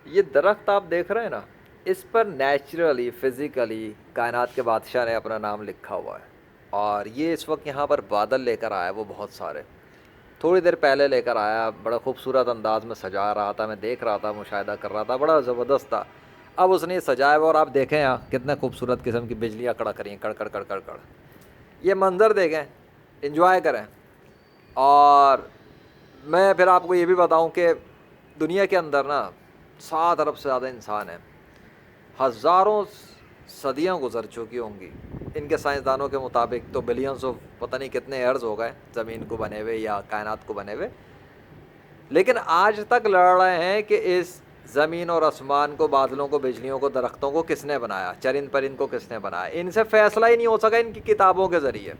یہ درخت آپ دیکھ رہے ہیں نا، اس پر نیچرلی فزیکلی کائنات کے بادشاہ نے اپنا نام لکھا ہوا ہے، اور یہ اس وقت یہاں پر بادل لے کر آیا ہے وہ بہت سارے، تھوڑی دیر پہلے لے کر آیا، بڑا خوبصورت انداز میں سجا رہا تھا، میں دیکھ رہا تھا، مشاہدہ کر رہا تھا، بڑا زبردست تھا۔ اب اس نے یہ سجایا ہوا، اور آپ دیکھیں یہاں کتنے خوبصورت قسم کی بجلیاں کڑک رہی ہیں، کڑ کڑ کڑ کڑ کڑ۔ یہ منظر دیکھیں، انجوائے کریں۔ اور میں پھر آپ کو یہ بھی بتاؤں کہ دنیا کے اندر نا 7 ارب سے زیادہ انسان ہیں، ہزاروں صدیاں گزر چکی ہوں گی ان کے سائنسدانوں کے مطابق، تو بلینس آف پتہ نہیں کتنے ایئرز ہو گئے زمین کو بنے ہوئے یا کائنات کو بنے ہوئے، لیکن آج تک لڑ رہے ہیں کہ اس زمین اور آسمان کو، بادلوں کو، بجلیوں کو، درختوں کو کس نے بنایا، چرند پرند کو کس نے بنایا۔ ان سے فیصلہ ہی نہیں ہو سکا ان کی کتابوں کے ذریعے۔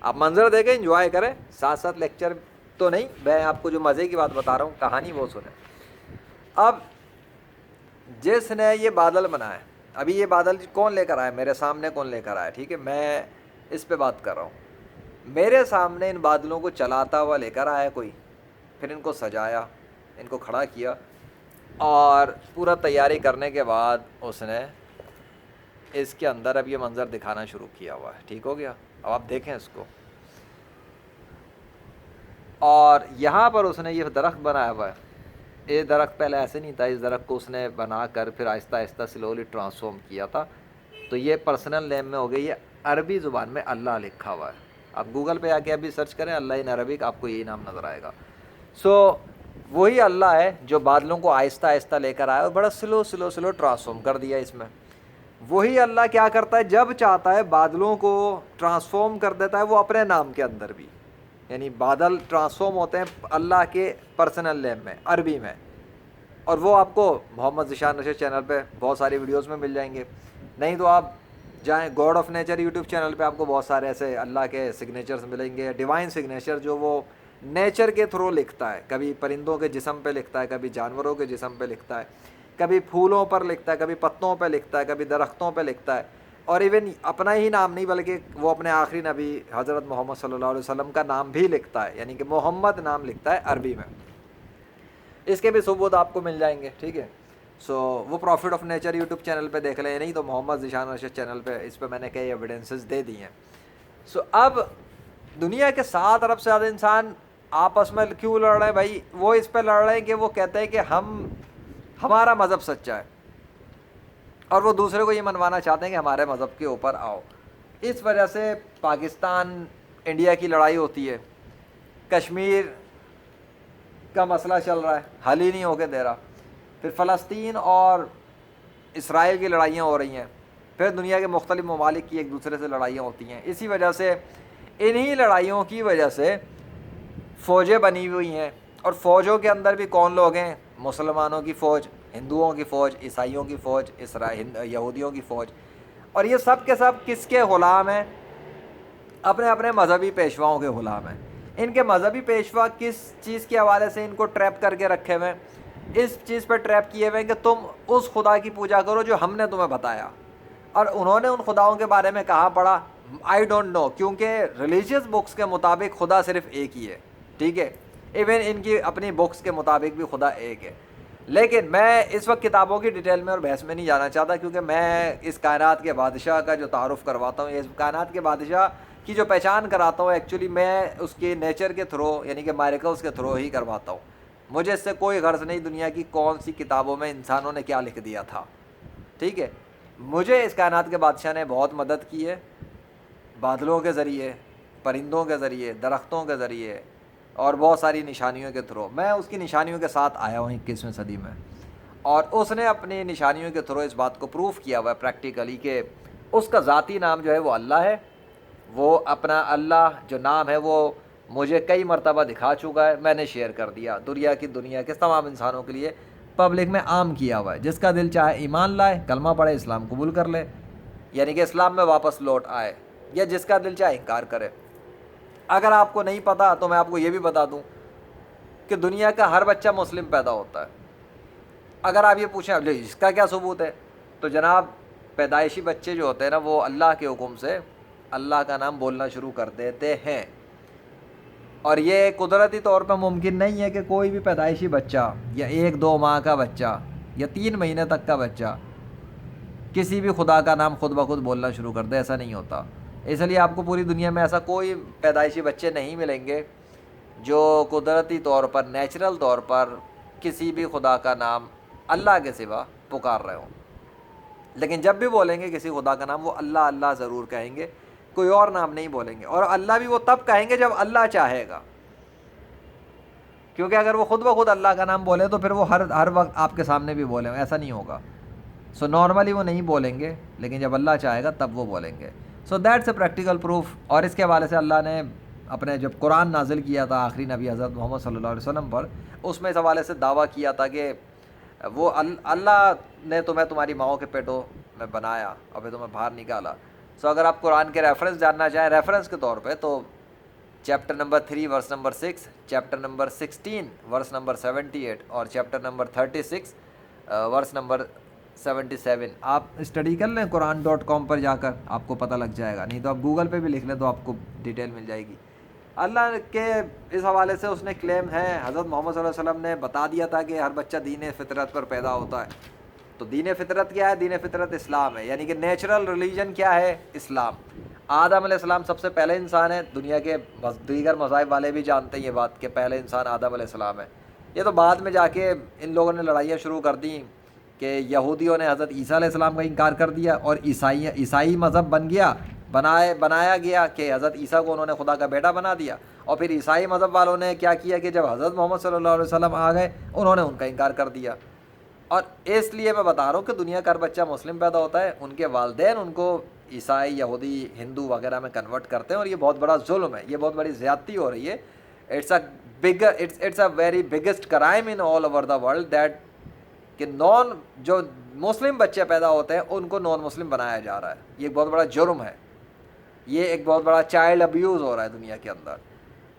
آپ منظر دیکھیں، انجوائے کریں، ساتھ ساتھ لیکچر تو نہیں، میں آپ کو جو مزے کی بات بتا رہا ہوں، کہانی وہ سنیں۔ اب جس نے یہ بادل بنایا، ابھی یہ بادل کون لے کر آیا میرے سامنے، کون لے کر آیا، ٹھیک ہے، میں اس پہ بات کر رہا ہوں۔ میرے سامنے ان بادلوں کو چلاتا ہوا لے کر آیا کوئی، پھر ان کو سجایا، ان کو کھڑا کیا، اور پورا تیاری کرنے کے بعد اس نے اس کے اندر اب یہ منظر دکھانا شروع کیا ہوا ہے، ٹھیک ہو گیا۔ اب آپ دیکھیں اس کو، اور یہاں پر اس نے یہ درخت بنایا ہوا ہے۔ یہ درخت پہلے ایسے نہیں تھا، اس درخت کو اس نے بنا کر پھر آہستہ آہستہ سلولی ٹرانسفارم کیا تھا۔ تو یہ پرسنل نیم میں ہو گئی، یہ عربی زبان میں اللہ لکھا ہوا ہے۔ آپ گوگل پہ آ کے ابھی سرچ کریں اللہ ان عربک، آپ کو یہی نام نظر آئے گا۔ سو وہی اللہ ہے جو بادلوں کو آہستہ آہستہ لے کر آیا اور بڑا سلو سلو سلو ٹرانسفارم کر دیا اس میں۔ وہی اللہ کیا کرتا ہے، جب چاہتا ہے بادلوں کو ٹرانسفارم کر دیتا ہے وہ اپنے نام کے اندر بھی، یعنی بادل ٹرانسفارم ہوتے ہیں اللہ کے پرسنل نیم میں عربی میں، اور وہ آپ کو محمد ذیشان نشر چینل پہ بہت ساری ویڈیوز میں مل جائیں گے، نہیں تو آپ جائیں God of nature YouTube channel پہ، آپ کو بہت سارے ایسے اللہ کے سگنیچرز ملیں گے، ڈیوائن سگنیچر جو وہ نیچر کے تھرو لکھتا ہے، کبھی پرندوں کے جسم پہ لکھتا ہے، کبھی جانوروں کے جسم پہ لکھتا ہے، کبھی پھولوں پر لکھتا ہے، کبھی پتوں پہ لکھتا ہے، کبھی درختوں پہ لکھتا ہے، اور ایون اپنا ہی نام نہیں بلکہ وہ اپنے آخری نبی حضرت محمد صلی اللہ علیہ وسلم کا نام بھی لکھتا ہے، یعنی کہ محمد نام لکھتا ہے عربی میں۔ اس کے بھی ثبوت آپ کو مل جائیں گے، ٹھیک ہے۔ سو وہ prophet of nature YouTube channel پہ دیکھ لیں، نہیں تو محمد ذیشان نشر چینل پہ، اس پہ میں نے کئی ایویڈنسز دے دی ہیں۔ سو اب دنیا کے 7 ارب سے زیادہ انسان آپس میں کیوں لڑ رہے ہیں بھائی؟ وہ اس پہ لڑ رہے ہیں کہ وہ کہتے ہیں کہ ہمارا مذہب سچا ہے، اور وہ دوسرے کو یہ منوانا چاہتے ہیں کہ ہمارے مذہب کے اوپر آؤ۔ اس وجہ سے پاکستان انڈیا کی لڑائی ہوتی ہے، کشمیر کا مسئلہ چل رہا ہے، حل ہی نہیں ہو کے دے رہا، پھر فلسطین اور اسرائیل کی لڑائیاں ہو رہی ہیں، پھر دنیا کے مختلف ممالک کی ایک دوسرے سے لڑائیاں ہوتی ہیں۔ اسی وجہ سے انہی لڑائیوں کی وجہ سے فوجیں بنی ہوئی ہیں، اور فوجوں کے اندر بھی کون لوگ ہیں؟ مسلمانوں کی فوج، ہندوؤں کی فوج، عیسائیوں کی فوج، یہودیوں کی فوج، اور یہ سب کے سب کس کے غلام ہیں؟ اپنے اپنے مذہبی پیشواؤں کے غلام ہیں۔ ان کے مذہبی پیشوا کس چیز کے حوالے سے ان کو ٹریپ کر کے رکھے ہوئے ہیں؟ اس چیز پہ ٹریپ کیے ہوئے ہیں کہ تم اس خدا کی پوجا کرو جو ہم نے تمہیں بتایا، اور انہوں نے ان خداؤں کے بارے میں کہاں پڑھا؟ آئی ڈونٹ نو، کیونکہ ریلیجیس بکس کے مطابق خدا صرف ایک ہی ہے، ٹھیک ہے، ایون ان کی اپنی بکس کے مطابق بھی خدا ایک ہے۔ لیکن میں اس وقت کتابوں کی ڈیٹیل میں اور بحث میں نہیں جانا چاہتا، کیونکہ میں اس کائنات کے بادشاہ کا جو تعارف کرواتا ہوں، اس کائنات کے بادشاہ کی جو پہچان کراتا ہوں، ایکچولی میں اس کے نیچر کے تھرو، یعنی کہ میریکلز کے تھرو ہی کرواتا ہوں۔ مجھے اس سے کوئی غرض نہیں دنیا کی کون سی کتابوں میں انسانوں نے کیا لکھ دیا تھا، ٹھیک ہے۔ مجھے اس کائنات کے بادشاہ نے بہت مدد کی ہے، بادلوں کے ذریعے، پرندوں کے ذریعے، درختوں کے ذریعے، اور بہت ساری نشانیوں کے تھرو۔ میں اس کی نشانیوں کے ساتھ آیا ہوں 21ویں صدی میں، اور اس نے اپنی نشانیوں کے تھرو اس بات کو پروف کیا ہوا ہے پریکٹیکلی کہ اس کا ذاتی نام جو ہے وہ اللہ ہے۔ وہ اپنا اللہ جو نام ہے وہ مجھے کئی مرتبہ دکھا چکا ہے، میں نے شیئر کر دیا دنیا کے تمام انسانوں کے لیے پبلک میں عام کیا ہوا ہے۔ جس کا دل چاہے ایمان لائے، کلمہ پڑھے، اسلام قبول کر لے، یعنی کہ اسلام میں واپس لوٹ آئے، یا جس کا دل چاہے انکار کرے۔ اگر آپ کو نہیں پتا تو میں آپ کو یہ بھی بتا دوں کہ دنیا کا ہر بچہ مسلم پیدا ہوتا ہے۔ اگر آپ یہ پوچھیں اس کا کیا ثبوت ہے، تو جناب پیدائشی بچے جو ہوتے ہیں نا وہ اللہ کے حکم سے اللہ کا نام بولنا شروع کر دیتے ہیں، اور یہ قدرتی طور پہ ممکن نہیں ہے کہ کوئی بھی پیدائشی بچہ یا 1-2 ماہ کا بچہ یا 3 مہینے تک کا بچہ کسی بھی خدا کا نام خود بخود بولنا شروع کر دے، ایسا نہیں ہوتا. اس لیے آپ کو پوری دنیا میں ایسا کوئی پیدائشی بچے نہیں ملیں گے جو قدرتی طور پر، نیچرل طور پر کسی بھی خدا کا نام اللہ کے سوا پکار رہے ہوں. لیکن جب بھی بولیں گے کسی خدا کا نام، وہ اللہ اللہ ضرور کہیں گے، کوئی اور نام نہیں بولیں گے. اور اللہ بھی وہ تب کہیں گے جب اللہ چاہے گا، کیونکہ اگر وہ خود بخود اللہ کا نام بولے تو پھر وہ ہر وقت آپ کے سامنے بھی بولیں، ایسا نہیں ہوگا. سو نارملی وہ نہیں بولیں گے، لیکن جب اللہ چاہے گا تب وہ بولیں گے. So that's a practical proof. اور اس کے حوالے سے اللہ نے اپنے جب قرآن نازل کیا تھا آخری نبی حضرت محمد صلی اللہ علیہ وسلم پر، اس میں اس حوالے سے دعویٰ کیا تھا کہ وہ اللہ نے تمہیں تمہاری ماؤں کے پیٹوں میں بنایا اور پھر تمہیں باہر نکالا. سو اگر آپ قرآن کے ریفرنس جاننا چاہیں ریفرنس کے طور پہ، تو chapter number 3 verse number 6، chapter number 16 verse number 78 اور چیپٹر نمبر 36 ورس نمبر 77 آپ اسٹڈی کر لیں قرآن.com پر جا کر، آپ کو پتہ لگ جائے گا. نہیں تو آپ گوگل پہ بھی لکھ لیں تو آپ کو ڈیٹیل مل جائے گی. اللہ کے اس حوالے سے اس نے کلیم ہے، حضرت محمد صلی اللہ علیہ وسلم نے بتا دیا تھا کہ ہر بچہ دین فطرت پر پیدا ہوتا ہے. تو دین فطرت کیا ہے؟ دین فطرت اسلام ہے، یعنی کہ نیچرل ریلیجن کیا ہے؟ اسلام. آدم علیہ السلام سب سے پہلے انسان ہے. دنیا کے دیگر مذاہب والے بھی جانتے ہیں یہ بات کہ پہلے انسان آدم علیہ السلام ہے. یہ تو بعد میں جا کے ان لوگوں نے لڑائیاں شروع کر دیں کہ یہودیوں نے حضرت عیسیٰ علیہ السلام کا انکار کر دیا اور عیسائی مذہب بنایا گیا کہ حضرت عیسیٰ کو انہوں نے خدا کا بیٹا بنا دیا. اور پھر عیسائی مذہب والوں نے کیا کیا کہ جب حضرت محمد صلی اللہ علیہ وسلم آ گئے انہوں نے ان کا انکار کر دیا. اور اس لیے میں بتا رہا ہوں کہ دنیا کا ہر بچہ مسلم پیدا ہوتا ہے، ان کے والدین ان کو عیسائی، یہودی، ہندو وغیرہ میں کنورٹ کرتے ہیں، اور یہ بہت بڑا ظلم ہے، یہ بہت بڑی زیادتی ہو رہی ہے. It's a very biggest crime in all over the world that کہ جو مسلم بچے پیدا ہوتے ہیں ان کو نان مسلم بنایا جا رہا ہے. یہ ایک بہت بڑا جرم ہے، یہ ایک بہت بڑا چائلڈ ابیوز ہو رہا ہے دنیا کے اندر.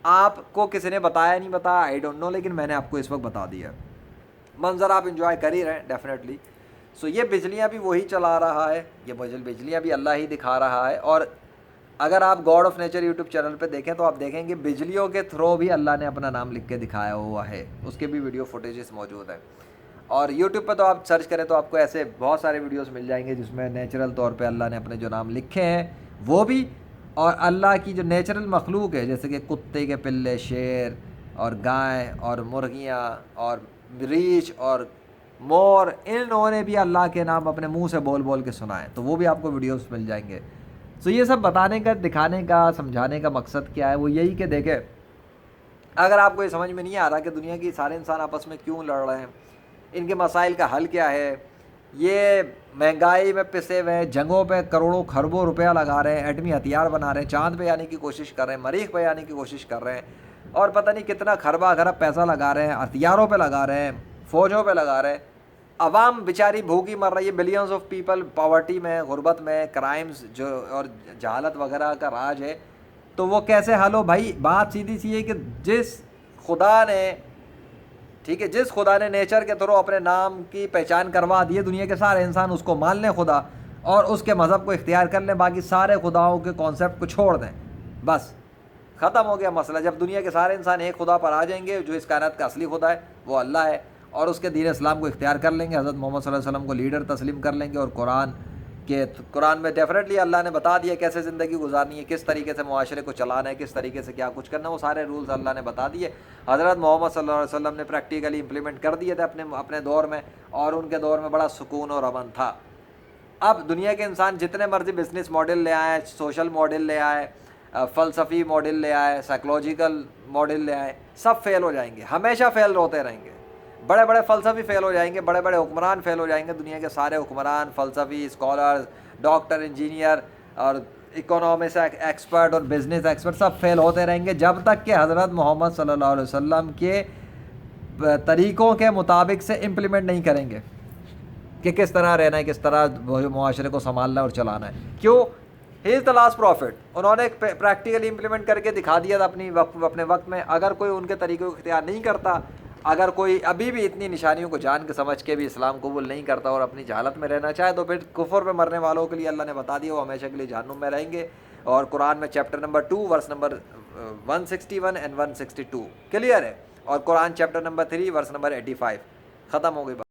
آپ کو کسی نے بتایا نہیں بتایا آئی ڈونٹ نو، لیکن میں نے آپ کو اس وقت بتا دیا. منظر آپ انجوائے کر ہی رہے ہیں ڈیفینیٹلی. سو یہ بجلیاں بھی وہی چلا رہا ہے، یہ بجلیاں بھی اللہ ہی دکھا رہا ہے. اور اگر آپ God of nature YouTube channel پہ دیکھیں تو آپ دیکھیں گے بجلیوں کے تھرو بھی اللہ نے اپنا نام لکھ کے دکھایا ہوا ہے، اس کے بھی ویڈیو فوٹیجز موجود ہیں. اور یوٹیوب پہ تو آپ سرچ کریں تو آپ کو ایسے بہت سارے ویڈیوز مل جائیں گے جس میں نیچرل طور پہ اللہ نے اپنے جو نام لکھے ہیں وہ بھی، اور اللہ کی جو نیچرل مخلوق ہے جیسے کہ کتے کے پلے، شیر اور گائے اور مرغیاں اور ریچھ اور مور، انہوں نے بھی اللہ کے نام اپنے منہ سے بول بول کے سنائے، تو وہ بھی آپ کو ویڈیوز مل جائیں گے. سو یہ سب بتانے کا، دکھانے کا، سمجھانے کا مقصد کیا ہے؟ وہ یہی کہ دیکھیں اگر آپ کو یہ سمجھ میں نہیں آ رہا کہ دنیا کی سارے انسان آپس میں کیوں لڑ رہے ہیں، ان کے مسائل کا حل کیا ہے، یہ مہنگائی میں پسے ہوئے ہیں، جنگوں پہ کروڑوں خربوں روپیہ لگا رہے ہیں، ایٹمی ہتھیار بنا رہے ہیں، چاند پہ جانے کی کوشش کر رہے ہیں، مریخ پہ جانے کی کوشش کر رہے ہیں، اور پتہ نہیں کتنا خربہ خرب پیسہ لگا رہے ہیں، ہتھیاروں پہ لگا رہے ہیں، فوجوں پہ لگا رہے ہیں، عوام بیچاری بھوکی مر رہی ہے، بلینز آف پیپل پاورٹی میں، غربت میں، کرائمز جو اور جہالت وغیرہ کا راج ہے. تو وہ کیسے حل ہو بھائی؟ بات سیدھی سی ہے کہ جس خدا نے نیچر کے تھرو اپنے نام کی پہچان کروا دی ہے، دنیا کے سارے انسان اس کو مان لیں خدا اور اس کے مذہب کو اختیار کر لیں، باقی سارے خداؤں کے کانسیپٹ کو چھوڑ دیں، بس ختم ہو گیا مسئلہ. جب دنیا کے سارے انسان ایک خدا پر آ جائیں گے، جو اس کائنات کا اصلی خدا ہے وہ اللہ ہے، اور اس کے دین اسلام کو اختیار کر لیں گے، حضرت محمد صلی اللہ علیہ وسلم کو لیڈر تسلیم کر لیں گے، اور قرآن میں ڈیفینیٹلی اللہ نے بتا دیا کیسے زندگی گزارنی ہے، کس طریقے سے معاشرے کو چلانا ہے، کس طریقے سے کیا کچھ کرنا ہے، وہ سارے رولز اللہ نے بتا دیے. حضرت محمد صلی اللہ علیہ وسلم نے پریکٹیکلی امپلیمنٹ کر دیے تھے اپنے دور میں، اور ان کے دور میں بڑا سکون اور امن تھا. اب دنیا کے انسان جتنے مرضی بزنس ماڈل لے آئے، سوشل ماڈل لے آئے، فلسفی ماڈل لے آئے، سائیکلوجیکل ماڈل لے آئے، سب فیل ہو جائیں گے، ہمیشہ فیل ہوتے رہیں گے. بڑے بڑے فلسفی فیل ہو جائیں گے، بڑے بڑے حکمران فیل ہو جائیں گے، دنیا کے سارے حکمران، فلسفی، اسکالرز، ڈاکٹر، انجینئر اور اکنامکس ایکسپرٹ اور بزنس ایکسپرٹ سب فیل ہوتے رہیں گے جب تک کہ حضرت محمد صلی اللہ علیہ وسلم کے طریقوں کے مطابق سے امپلیمنٹ نہیں کریں گے کہ کس طرح رہنا ہے، کس طرح معاشرے کو سنبھالنا ہے اور چلانا ہے. کیوں؟ ہی از دا لاسٹ پروفٹ. انہوں نے پریکٹیکلی امپلیمنٹ کر کے دکھا دیا تھا اپنے وقت میں. اگر کوئی ان کے طریقوں کو اختیار نہیں کرتا، اگر کوئی ابھی بھی اتنی نشانیوں کو جان کے سمجھ کے بھی اسلام قبول نہیں کرتا اور اپنی جہالت میں رہنا چاہے، تو پھر کفر پہ مرنے والوں کے لیے اللہ نے بتا دیا وہ ہمیشہ کے لیے جہنم میں رہیں گے. اور قرآن میں chapter number 2 verse number 161 and 162 clear ہے، اور قرآن چیپٹر نمبر 3 ورس نمبر 85 ختم ہو گئی بات.